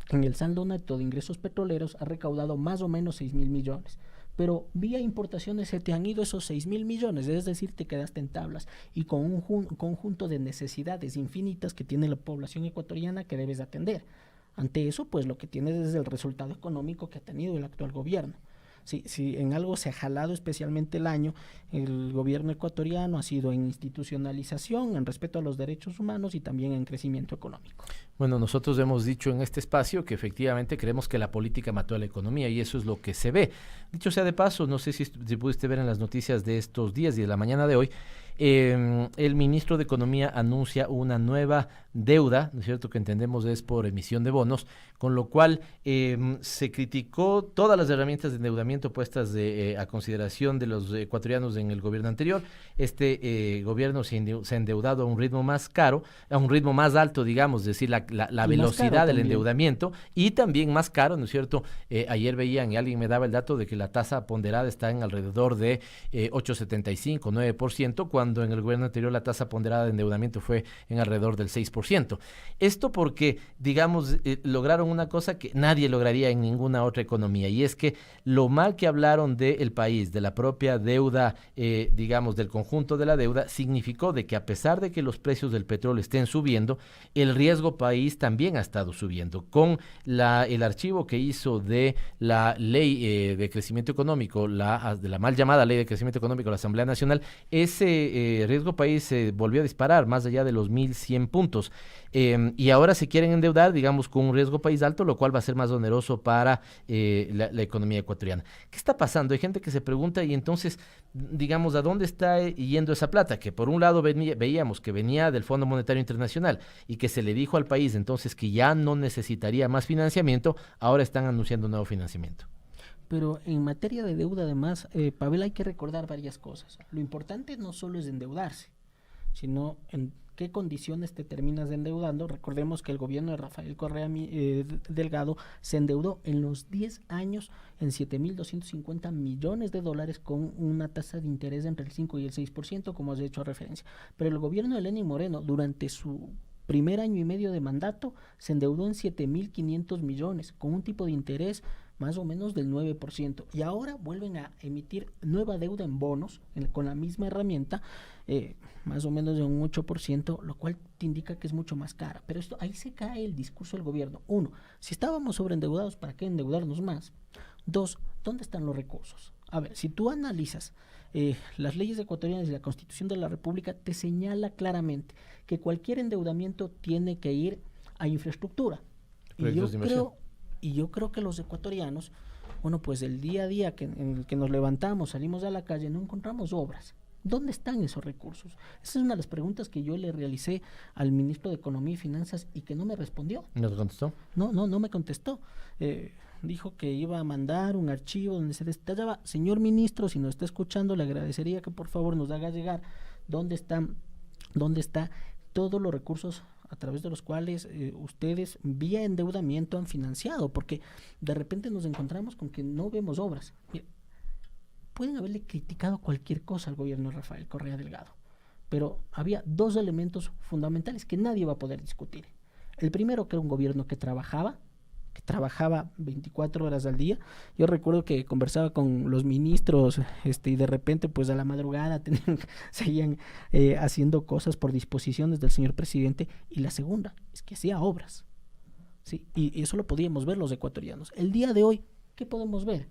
en el saldo neto de ingresos petroleros ha recaudado más o menos 6.000 millones. Pero vía importaciones se te han ido esos 6.000 millones, es decir, te quedaste en tablas y con un conjunto de necesidades infinitas que tiene la población ecuatoriana que debes atender. Ante eso, pues lo que tienes es el resultado económico que ha tenido el actual gobierno. Si en algo se ha jalado especialmente el año, el gobierno ecuatoriano ha sido en institucionalización, en respeto a los derechos humanos y también en crecimiento económico. Bueno, nosotros hemos dicho en este espacio que efectivamente creemos que la política mató a la economía y eso es lo que se ve. Dicho sea de paso, no sé si pudiste ver en las noticias de estos días y de la mañana de hoy, el ministro de Economía anuncia una nueva deuda, ¿no es cierto?, que entendemos es por emisión de bonos, con lo cual se criticó todas las herramientas de endeudamiento puestas a consideración de los ecuatorianos en el gobierno anterior. Este gobierno se ha endeudado a un ritmo más alto, digamos, es decir, la velocidad del endeudamiento, y también más caro, ¿no es cierto? Ayer veían, y alguien me daba el dato de que la tasa ponderada está en alrededor de 8,75, 9%, cuando en el gobierno anterior la tasa ponderada de endeudamiento fue en alrededor del 6%. Esto porque, digamos, lograron una cosa que nadie lograría en ninguna otra economía, y es que lo mal que hablaron del país, de la propia deuda, digamos, del conjunto de la deuda, significó de que a pesar de que los precios del petróleo estén subiendo, el riesgo país también ha estado subiendo. Con el archivo que hizo de la ley de crecimiento económico, de la mal llamada ley de crecimiento económico de la Asamblea Nacional, ese riesgo país se volvió a disparar más allá de los 1.100 puntos. Y ahora se quieren endeudar, digamos, con un riesgo país alto, lo cual va a ser más oneroso para la economía ecuatoriana. ¿Qué está pasando? Hay gente que se pregunta, y entonces, digamos, ¿a dónde está yendo esa plata? Que por un lado veíamos que venía del Fondo Monetario Internacional y que se le dijo al país entonces que ya no necesitaría más financiamiento, ahora están anunciando un nuevo financiamiento. Pero en materia de deuda, además, Pavel, hay que recordar varias cosas. Lo importante no solo es endeudarse, sino en qué condiciones te terminas endeudando. Recordemos que el gobierno de Rafael Correa Delgado se endeudó en los 10 años en $7,250 millones con una tasa de interés entre el 5 y el 6%, como has hecho referencia. Pero el gobierno de Lenín Moreno, durante su primer año y medio de mandato, se endeudó en 7,500 millones, con un tipo de interés más o menos del 9%. Y ahora vuelven a emitir nueva deuda en bonos, con la misma herramienta, más o menos de un 8%, lo cual te indica que es mucho más cara. Pero ahí se cae el discurso del gobierno. 1, si estábamos sobreendeudados, ¿para qué endeudarnos más? 2, ¿dónde están los recursos? A ver, si tú analizas las leyes ecuatorianas y la Constitución de la República, te señala claramente que cualquier endeudamiento tiene que ir a infraestructura. Y yo creo que los ecuatorianos, bueno, pues el día a día en el que nos levantamos, salimos a la calle, no encontramos obras. ¿Dónde están esos recursos? Esa es una de las preguntas que yo le realicé al ministro de Economía y Finanzas y que no me respondió. ¿No te contestó? No me contestó. Dijo que iba a mandar un archivo donde se detallaba. Señor ministro, si nos está escuchando, le agradecería que por favor nos haga llegar dónde está todos los recursos a través de los cuales ustedes vía endeudamiento han financiado, porque de repente nos encontramos con que no vemos obras. Mira, pueden haberle criticado cualquier cosa al gobierno de Rafael Correa Delgado, pero había 2 elementos fundamentales que nadie va a poder discutir. El primero, que era un gobierno que trabajaba 24 horas al día. Yo recuerdo que conversaba con los ministros y de repente pues a la madrugada seguían haciendo cosas por disposiciones del señor presidente. Y la segunda es que hacía obras, ¿sí? Y eso lo podíamos ver los ecuatorianos. El día de hoy, ¿qué podemos ver?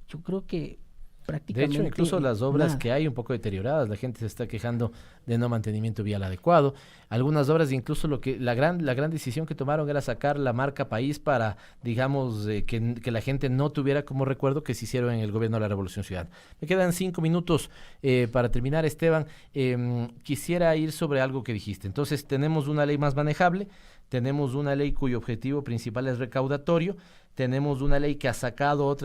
Yo creo que prácticamente... De hecho, incluso las obras nada. que hay un poco deterioradas, la gente se está quejando de no mantenimiento vial adecuado. Algunas obras, incluso la gran decisión que tomaron era sacar la marca país para, digamos, que la gente no tuviera como recuerdo que se hicieron en el gobierno de la Revolución Ciudadana. Me quedan 5 minutos para terminar, Esteban. Quisiera ir sobre algo que dijiste. Entonces, tenemos una ley más manejable, tenemos una ley cuyo objetivo principal es recaudatorio, tenemos una ley que ha sacado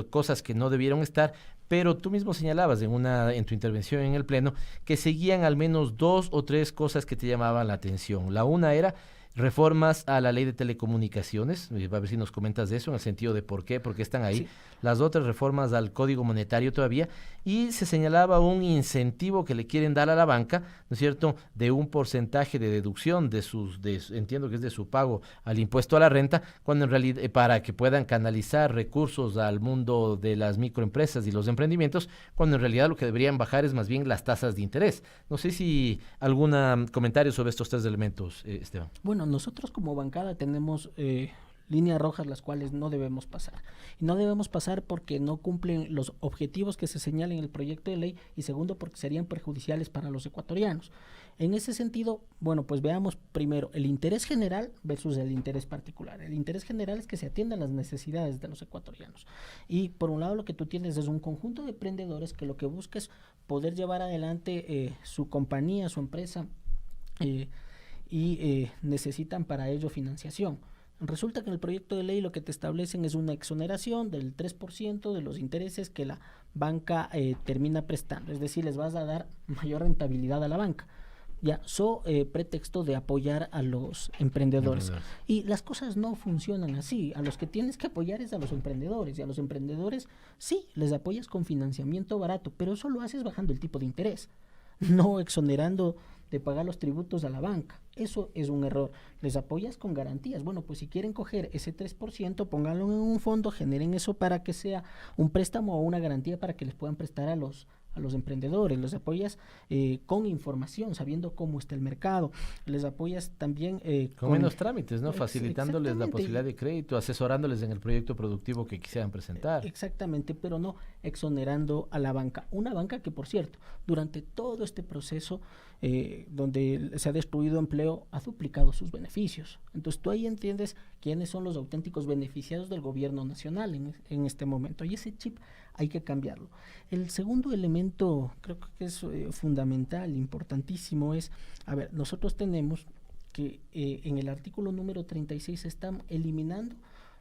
cosas que no debieron estar, pero tú mismo señalabas en tu intervención en el Pleno que seguían al menos 2 o 3 cosas que te llamaban la atención. La una era reformas a la ley de telecomunicaciones, a ver si nos comentas de eso, en el sentido de por qué están ahí. Sí. Las otras reformas al Código Monetario todavía, y se señalaba un incentivo que le quieren dar a la banca, ¿no es cierto?, de un porcentaje de deducción entiendo que es de su pago al impuesto a la renta, cuando en realidad, para que puedan canalizar recursos al mundo de las microempresas y los emprendimientos, cuando en realidad lo que deberían bajar es más bien las tasas de interés. No sé si algún comentario sobre estos 3 elementos, Esteban. Bueno, nosotros como bancada tenemos líneas rojas las cuales no debemos pasar. Y no debemos pasar porque no cumplen los objetivos que se señalan en el proyecto de ley, y segundo, porque serían perjudiciales para los ecuatorianos. En ese sentido, bueno, pues veamos primero el interés general versus el interés particular. El interés general es que se atiendan las necesidades de los ecuatorianos. Y por un lado lo que tú tienes es un conjunto de emprendedores que lo que busca es poder llevar adelante su compañía, su empresa, y necesitan para ello financiación. Resulta que en el proyecto de ley lo que te establecen es una exoneración del 3% de los intereses que la banca termina prestando, es decir, les vas a dar mayor rentabilidad a la banca, ya, pretexto de apoyar a los emprendedores. Y las cosas no funcionan así. A los que tienes que apoyar es a los emprendedores, y a los emprendedores sí, les apoyas con financiamiento barato, pero eso lo haces bajando el tipo de interés, no exonerando de pagar los tributos a la banca. Eso es un error. Les apoyas con garantías. Bueno, pues si quieren coger ese 3%, pónganlo en un fondo, generen eso para que sea un préstamo o una garantía para que les puedan prestar a los emprendedores. Los apoyas con información, sabiendo cómo está el mercado. Les apoyas también con menos trámites, ¿no? Facilitándoles la posibilidad de crédito, asesorándoles en el proyecto productivo que quisieran presentar. Exactamente, pero no exonerando a la banca. Una banca que, por cierto, durante todo este proceso donde se ha destruido empleo, ha duplicado sus beneficios. Entonces tú ahí entiendes quiénes son los auténticos beneficiados del gobierno nacional en este momento, y ese chip hay que cambiarlo. El segundo elemento, creo que es fundamental, importantísimo, es, a ver, nosotros tenemos que en el artículo número 36 se están eliminando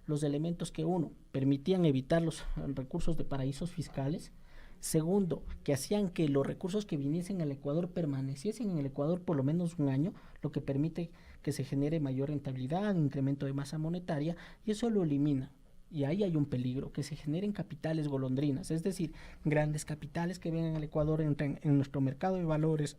los elementos que, uno, permitían evitar los recursos de paraísos fiscales, Segundo, que hacían que los recursos que viniesen al Ecuador permaneciesen en el Ecuador por lo menos un año, lo que permite que se genere mayor rentabilidad, incremento de masa monetaria, y eso lo elimina. Y ahí hay un peligro, que se generen capitales golondrinas, es decir, grandes capitales que vengan al Ecuador, entren en nuestro mercado de valores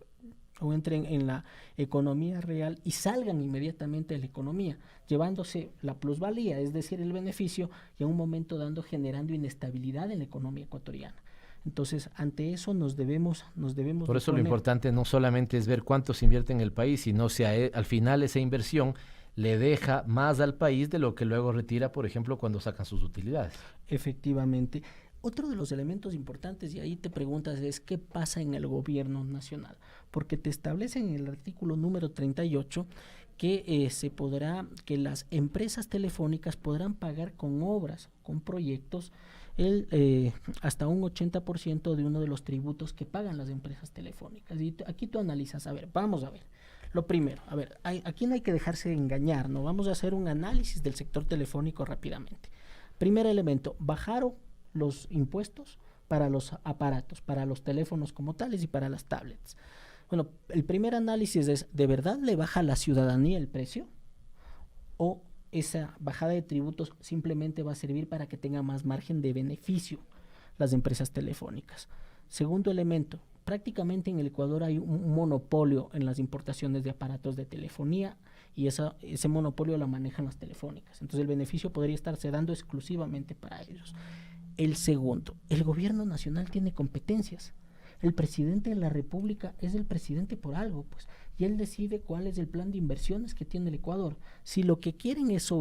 o entren en la economía real y salgan inmediatamente de la economía, llevándose la plusvalía, es decir, el beneficio, y a un momento generando inestabilidad en la economía ecuatoriana. Entonces, ante eso nos debemos Por eso lo importante no solamente es ver cuánto se invierte en el país, sino si al final esa inversión le deja más al país de lo que luego retira, por ejemplo, cuando sacan sus utilidades. Efectivamente. Otro de los elementos importantes, y ahí te preguntas, es qué pasa en el gobierno nacional, porque te establece en el artículo número 38 que que las empresas telefónicas podrán pagar con obras, con proyectos, hasta un 80% de uno de los tributos que pagan las empresas telefónicas. Y aquí tú analizas, vamos a ver. Lo primero, aquí no hay que dejarse engañar, ¿no? Vamos a hacer un análisis del sector telefónico rápidamente. Primer elemento, bajaron los impuestos para los aparatos, para los teléfonos como tales y para las tablets. Bueno, el primer análisis es, ¿de verdad le baja a la ciudadanía el precio? ¿O esa bajada de tributos simplemente va a servir para que tenga más margen de beneficio las empresas telefónicas? Segundo elemento, prácticamente en el Ecuador hay un monopolio en las importaciones de aparatos de telefonía y ese monopolio lo manejan las telefónicas. Entonces el beneficio podría estarse dando exclusivamente para ellos. El segundo, el gobierno nacional tiene competencias. El presidente de la República es el presidente por algo, pues, y él decide cuál es el plan de inversiones que tiene el Ecuador. Si lo que quieren es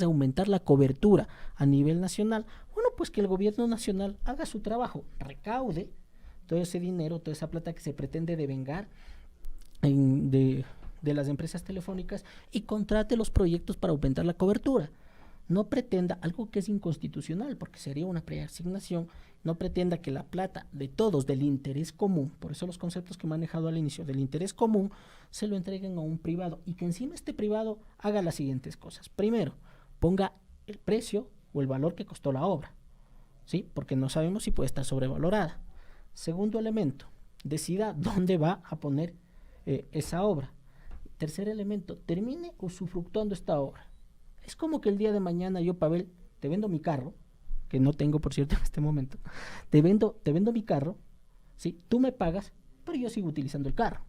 aumentar la cobertura a nivel nacional, bueno, pues que el gobierno nacional haga su trabajo, recaude todo ese dinero, toda esa plata que se pretende devengar de las empresas telefónicas y contrate los proyectos para aumentar la cobertura. No pretenda algo que es inconstitucional, porque sería una preasignación, no pretenda que la plata de todos, del interés común, por eso los conceptos que he manejado al inicio, del interés común, se lo entreguen a un privado y que encima este privado haga las siguientes cosas. Primero, ponga el precio o el valor que costó la obra, ¿sí? Porque no sabemos si puede estar sobrevalorada. Segundo elemento, decida dónde va a poner esa obra. Tercer elemento, termine usufructuando esta obra. Es como que el día de mañana yo, Pavel, te vendo mi carro, que no tengo, por cierto, en este momento. Te vendo mi carro, ¿sí? Tú me pagas, pero yo sigo utilizando el carro.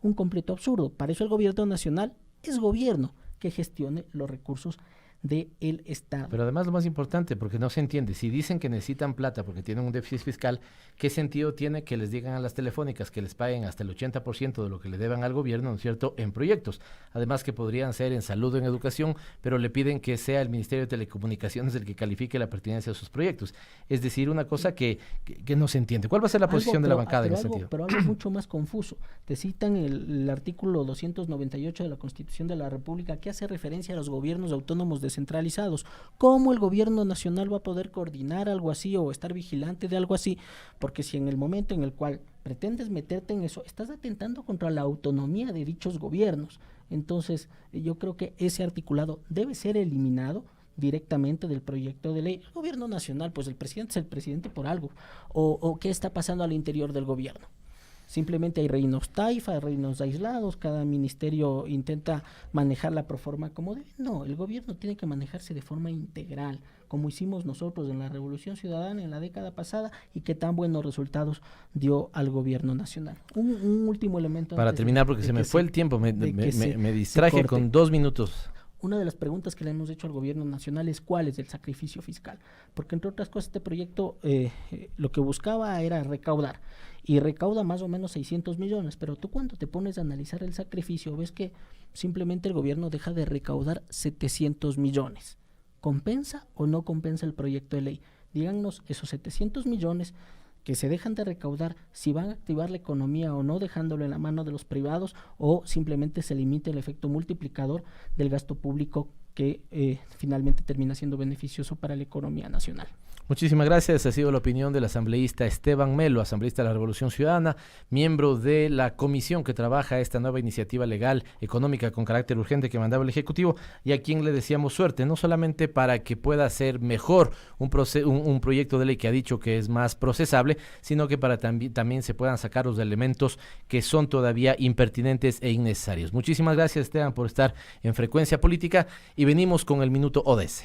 Un completo absurdo. Para eso el gobierno nacional es gobierno que gestione los recursos del Estado. Pero además lo más importante, porque no se entiende, si dicen que necesitan plata porque tienen un déficit fiscal, ¿qué sentido tiene que les digan a las telefónicas que les paguen hasta el 80% de lo que le deban al gobierno, ¿no es cierto?, en proyectos? Además que podrían ser en salud o en educación, pero le piden que sea el Ministerio de Telecomunicaciones el que califique la pertinencia de sus proyectos. Es decir, una cosa que no se entiende. ¿Cuál va a ser la posición de la bancada en ese sentido? Pero algo mucho más confuso. Te citan el artículo 298 de la Constitución de la República que hace referencia a los gobiernos autónomos descentralizados. ¿Cómo el gobierno nacional va a poder coordinar algo así o estar vigilante de algo así? Porque si en el momento en el cual pretendes meterte en eso, estás atentando contra la autonomía de dichos gobiernos. Entonces, yo creo que ese articulado debe ser eliminado directamente del proyecto de ley. El gobierno nacional, pues el presidente es el presidente por algo. ¿O qué está pasando al interior del gobierno? Simplemente hay reinos taifa, reinos aislados, cada ministerio intenta manejarla por forma como debe. No, el gobierno tiene que manejarse de forma integral, como hicimos nosotros en la Revolución Ciudadana en la década pasada y que tan buenos resultados dio al gobierno nacional. Un último elemento. Para terminar, porque se me fue el tiempo, me distraje con 2 minutos. Una de las preguntas que le hemos hecho al gobierno nacional es cuál es el sacrificio fiscal, porque entre otras cosas este proyecto lo que buscaba era recaudar, y recauda más o menos 600 millones, pero tú cuando te pones a analizar el sacrificio ves que simplemente el gobierno deja de recaudar 700 millones. ¿Compensa o no compensa el proyecto de ley? Díganos esos 700 millones que se dejan de recaudar, si van a activar la economía o no, dejándolo en la mano de los privados, o simplemente se limita el efecto multiplicador del gasto público que finalmente termina siendo beneficioso para la economía nacional. Muchísimas gracias. Ha sido la opinión del asambleísta Esteban Melo, asambleísta de la Revolución Ciudadana, miembro de la comisión que trabaja esta nueva iniciativa legal económica con carácter urgente que mandaba el Ejecutivo, y a quien le deseamos suerte, no solamente para que pueda ser mejor un proyecto de ley que ha dicho que es más procesable, sino que para también se puedan sacar los elementos que son todavía impertinentes e innecesarios. Muchísimas gracias, Esteban, por estar en Frecuencia Política, y venimos con el Minuto ODS.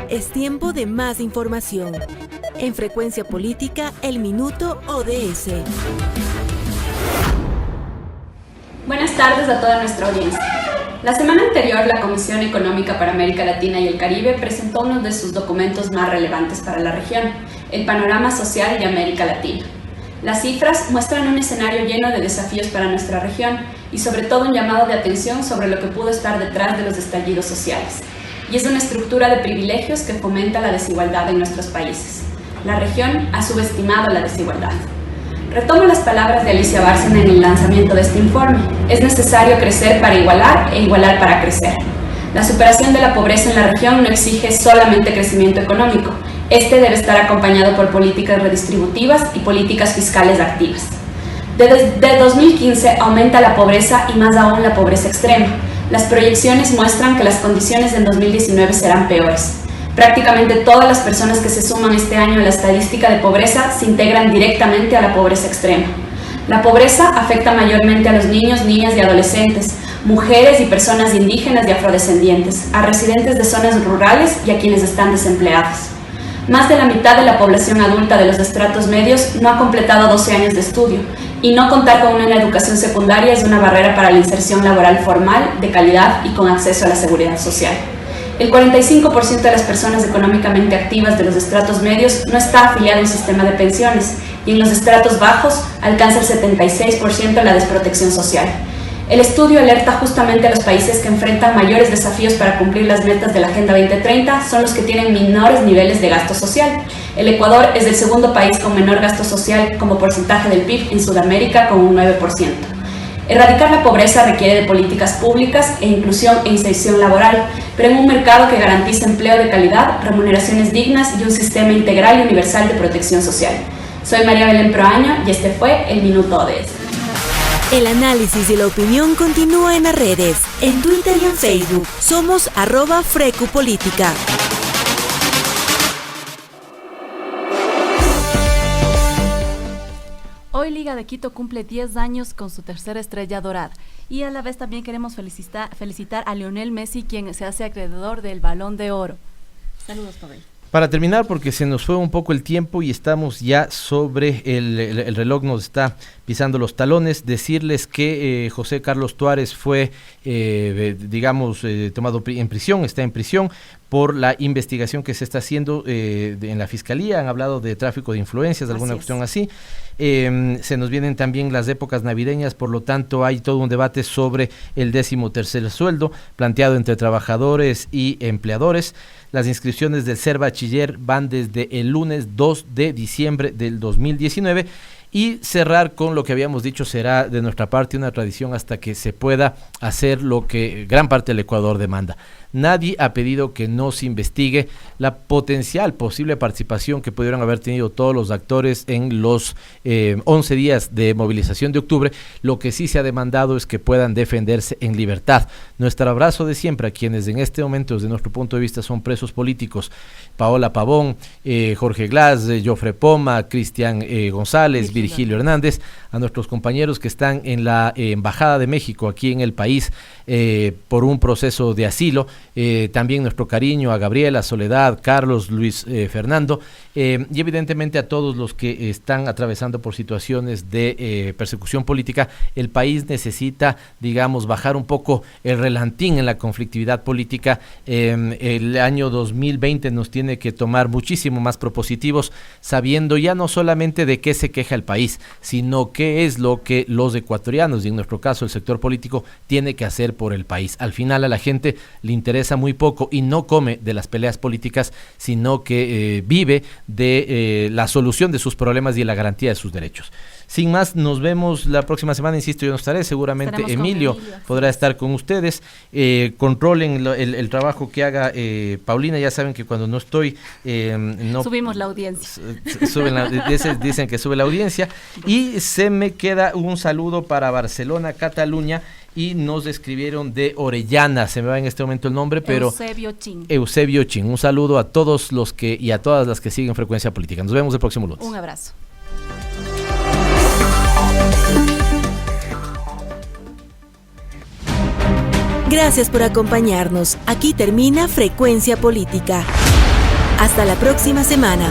Es tiempo de más información. En Frecuencia Política, el Minuto ODS. Buenas tardes a toda nuestra audiencia. La semana anterior, la Comisión Económica para América Latina y el Caribe presentó uno de sus documentos más relevantes para la región, el Panorama Social de América Latina. Las cifras muestran un escenario lleno de desafíos para nuestra región y sobre todo un llamado de atención sobre lo que pudo estar detrás de los estallidos sociales. Y es una estructura de privilegios que fomenta la desigualdad en nuestros países. La región ha subestimado la desigualdad. Retomo las palabras de Alicia Bárcena en el lanzamiento de este informe. Es necesario crecer para igualar e igualar para crecer. La superación de la pobreza en la región no exige solamente crecimiento económico. Este debe estar acompañado por políticas redistributivas y políticas fiscales activas. Desde 2015 aumenta la pobreza y más aún la pobreza extrema. Las proyecciones muestran que las condiciones en 2019 serán peores. Prácticamente todas las personas que se suman este año a la estadística de pobreza se integran directamente a la pobreza extrema. La pobreza afecta mayormente a los niños, niñas y adolescentes, mujeres y personas indígenas y afrodescendientes, a residentes de zonas rurales y a quienes están desempleados. Más de la mitad de la población adulta de los estratos medios no ha completado 12 años de estudio, y no contar con una educación secundaria es una barrera para la inserción laboral formal, de calidad y con acceso a la seguridad social. El 45% de las personas económicamente activas de los estratos medios no está afiliado a un sistema de pensiones, y en los estratos bajos alcanza el 76% la desprotección social. El estudio alerta justamente a los países que enfrentan mayores desafíos para cumplir las metas de la Agenda 2030 son los que tienen menores niveles de gasto social. El Ecuador es el segundo país con menor gasto social como porcentaje del PIB en Sudamérica, con un 9%. Erradicar la pobreza requiere de políticas públicas e inclusión e inserción laboral, pero en un mercado que garantice empleo de calidad, remuneraciones dignas y un sistema integral y universal de protección social. Soy María Belén Proaño y este fue el Minuto ODS. El análisis y la opinión continúa en las redes, en Twitter y en Facebook. Somos @FrecuPolítica. Hoy Liga de Quito cumple 10 años con su tercera estrella dorada. Y a la vez también queremos felicitar a Lionel Messi, quien se hace acreedor del Balón de Oro. Saludos, Pavel. Para terminar, porque se nos fue un poco el tiempo y estamos ya sobre el reloj, nos está pisando los talones, decirles que José Carlos Tuárez fue, tomado en prisión, está en prisión por la investigación que se está haciendo en la Fiscalía. Han hablado de tráfico de influencias, de alguna cuestión así. Se nos vienen también las épocas navideñas, por lo tanto hay todo un debate sobre el 13º sueldo planteado entre trabajadores y empleadores. Las inscripciones del Ser Bachiller van desde el lunes 2 de diciembre del 2019. Y cerrar con lo que habíamos dicho, será de nuestra parte una tradición hasta que se pueda hacer lo que gran parte del Ecuador demanda. Nadie ha pedido que no se investigue la posible participación que pudieron haber tenido todos los actores en los 11 días de movilización de octubre. Lo que sí se ha demandado es que puedan defenderse en libertad. Nuestro abrazo de siempre a quienes en este momento, desde nuestro punto de vista, son presos políticos: Paola Pavón, Jorge Glass, Jofre Poma, Cristian González, Virgilio Hernández, a nuestros compañeros que están en la Embajada de México aquí en el país por un proceso de asilo. También nuestro cariño a Gabriela, Soledad, Carlos, Luis Fernando, y evidentemente a todos los que están atravesando por situaciones de persecución política. El país necesita, bajar un poco el relantín en la conflictividad política. El año 2020 nos tiene que tomar muchísimo más propositivos, sabiendo ya no solamente de qué se queja el país, sino qué es lo que los ecuatorianos, y en nuestro caso el sector político, tiene que hacer por el país. Al final a la gente le interesa interesa muy poco y no come de las peleas políticas, sino que vive de la solución de sus problemas y de la garantía de sus derechos. Sin más, nos vemos la próxima semana, insisto, yo no estaré, seguramente Emilio podrá estar con ustedes. Controlen el trabajo que haga Paulina, ya saben que cuando no estoy... no subimos la audiencia. Dicen que sube la audiencia. Y se me queda un saludo para Barcelona, Cataluña, y nos escribieron de Orellana, se me va en este momento el nombre, pero... Eusebio Chin. Un saludo a todos los que y a todas las que siguen Frecuencia Política. Nos vemos el próximo lunes. Un abrazo. Gracias por acompañarnos. Aquí termina Frecuencia Política. Hasta la próxima semana.